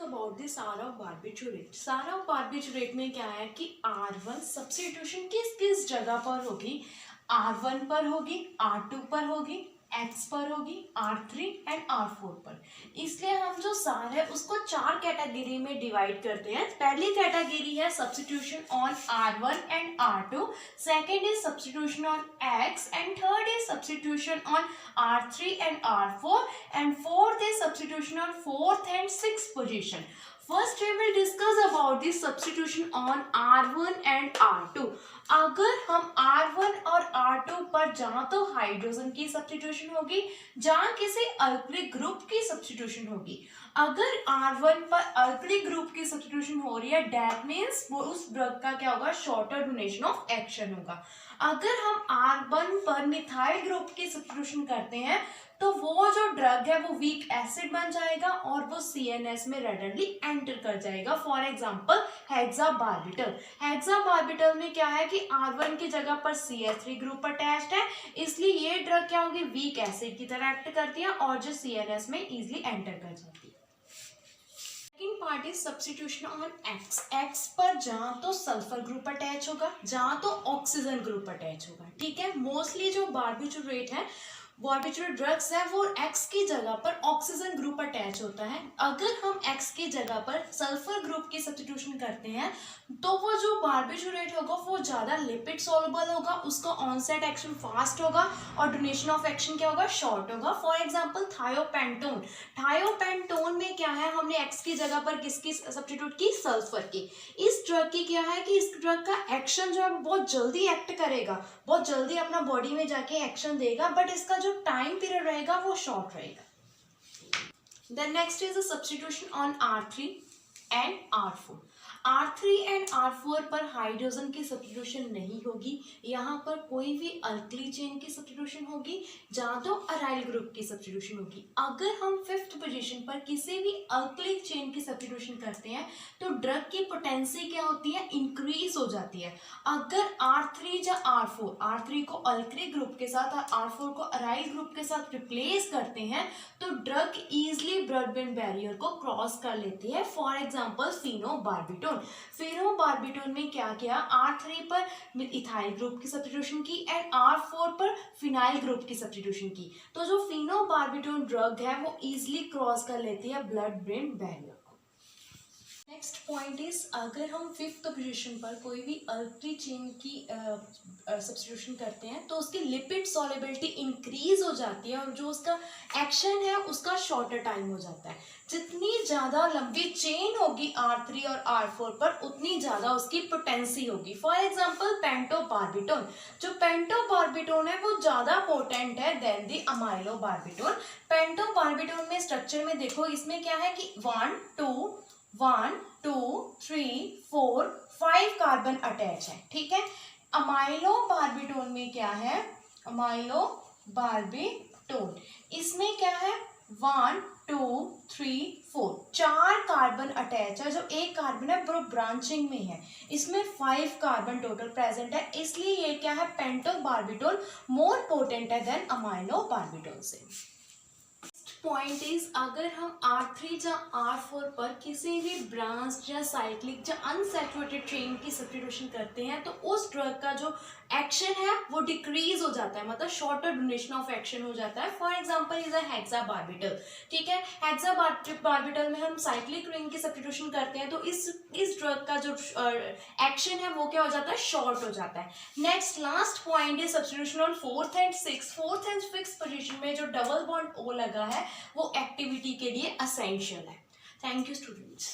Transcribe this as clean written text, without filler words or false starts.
About the सारा बारबिटूरेट। सारा बारबिटूरेट में क्या है कि R1 सब्स्टिट्यूशन किस किस जगह पर होगी, R1 पर होगी, R2 पर होगी, X पर होगी, R3 एंड R4 पर। इसलिए हम जो सार है उसको चार कैटेगरी में डिवाइड करते हैं। पहली कैटेगरी है substitution on R1 and R2, second is substitution on X and third is substitution on R3 and R4 and fourth is substitution on fourth and sixth position. First we will discuss about the substitution on R1 and R2. अगर हम R1 और R2 पर जहाँ तो hydrogen की substitution होगी, जहाँ किसी अल्कली ग्रुप की सब्स्टिट्यूशन होगी। अगर R1 पर अल्कली ग्रुप की सब्स्टिट्यूशन हो रही है, डेट मीन्स वो उस ड्रग का क्या होगा, शॉर्टर ड्यूरेशन ऑफ एक्शन होगा। अगर हम R1 पर मिथाइल ग्रुप की सब्स्टिट्यूशन करते हैं तो वो जो ड्रग है वो वीक एसिड बन जाएगा और वो CNS में रेडिली एंटर कर जाएगा। For example हेक्साबार्बिटल। हेक्साबार्बिटल में क्या है कि R1 की जगह पर CH3 ग्रुप अटैच्ड है, इसलिए ये ड्रग क्या होगी, वीक एसिड की तरह एक्ट करती है और जो CNS में इजिली एंटर कर जाती है। Second part is substitution on X। X पर जहाँ तो सल्फर ग्रुप अटैच होगा, जहाँ तो ऑक्सीजन ग्रुप अटैच होगा। ठीक है, मोस्टली जो बारबिटूरेट है, बारबिटूरेट ड्रग्स है, वो X की जगह पर ऑक्सीजन ग्रुप अटैच होता है। अगर हम X की जगह पर सल्फर ग्रुप की सब्स्टिट्यूशन करते हैं तो वो जो बारबिटूरेट होगा वो ज़्यादा लिपिड सॉल्युबल होगा, उसका ऑनसेट एक्शन फास्ट होगा और ड्यूरेशन ऑफ एक्शन क्या होगा, शॉर्ट होगा। For example thiopentone. थायोपेंटोन में क्या है, हमने X की जगह पर किसकी सब्स्टिट्यूट की, सल्फर की। इस ड्रग की क्या है कि इस ड्रग का एक्शन जो है बहुत जल्दी एक्ट करेगा, बहुत जल्दी अपना बॉडी में जाके एक्शन देगा, बट इसका जो टाइम पीरियड रहेगा वो शॉर्ट रहेगा। Then next is the substitution on R3 and R4। R3 and R4 पर हाइड्रोजन की सब्स्टिट्यूशन नहीं होगी, यहाँ पर कोई भी अल्कली चेन की सब्स्टिट्यूशन होगी, जहाँ तो अराइल ग्रुप की सब्स्टिट्यूशन होगी। अगर हम फिफ्थ पोजीशन पर किसी भी अल्कली चेन की सब्स्टिट्यूशन करते हैं तो ड्रग की पोटेंसी क्या होती है, इंक्रीज हो जाती है। अगर R3 या R3 को अल्कली ग्रुप के साथ और R4 को अराइल ग्रुप के साथ रिप्लेस करते हैं तो drug easily blood brain barrier को क्रॉस कर लेती है। For example phenobarbitone. फिनोबार्बिटोन में क्या किया, R3 पर इथाइल ग्रुप की सब्स्टिट्यूशन की एंड R4 पर फिनाइल ग्रुप की सब्स्टिट्यूशन की। तो जो फिनोबार्बिटोन ड्रग है वो इजिली क्रॉस कर लेती है blood brain barrier. Next point is, अगर हम फिफ्थ पोजीशन पर कोई भी अल्कली चेन की सब्स्टिट्यूशन करते हैं तो उसकी लिपिड सॉल्युबिलिटी इंक्रीज हो जाती है और जो उसका एक्शन है उसका शॉर्टर टाइम हो जाता है। जितनी ज़्यादा लंबी चेन होगी R3 और R4 पर उतनी ज़्यादा उसकी पोटेंसी होगी। For example pentobarbitone. जो पेंटोबार्बिटोन है वो ज़्यादा पोटेंट है देन दी अमाइलोबार्बिटोन। पेंटोबार्बिटोन में स्ट्रक्चर में देखो, इसमें क्या है कि 1 2 3 4 5 कार्बन अटैच है। ठीक है, अमाइलोबार्बिटोन में क्या है, अमाइलोबार्बिटोन इसमें क्या है 1 2 3 4 4 कार्बन अटैच है। जो एक कार्बन है वो ब्रांचिंग में है, इसमें 5 कार्बन टोटल प्रेजेंट है, इसलिए ये क्या है, पेंटोबार्बिटोन मोर पोटेंट है देन अमाइलोबार्बिटोन से। पॉइंट इज, अगर हम R3 या R4 पर किसी भी ब्रांच या साइक्लिक या अनसैचुरेटेड चेन की सब्स्टिट्यूशन करते हैं तो उस ड्रग का जो एक्शन है वो डिक्रीज हो जाता है, मतलब शॉर्टर ड्यूरेशन ऑफ एक्शन हो जाता है। For example is a hexabarbital. ठीक है, हेक्साबार्बिटल में हम साइक्लिक रिंग की सब्स्टिट्यूशन करते हैं तो इस ड्रग का जो एक्शन है वो क्या हो जाता है, शॉर्ट हो जाता है। Next last point is substitution on fourth and sixth position में जो डबल बॉन्ड O लगा है वो एक्टिविटी के लिए असेंशियल है। Thank you students.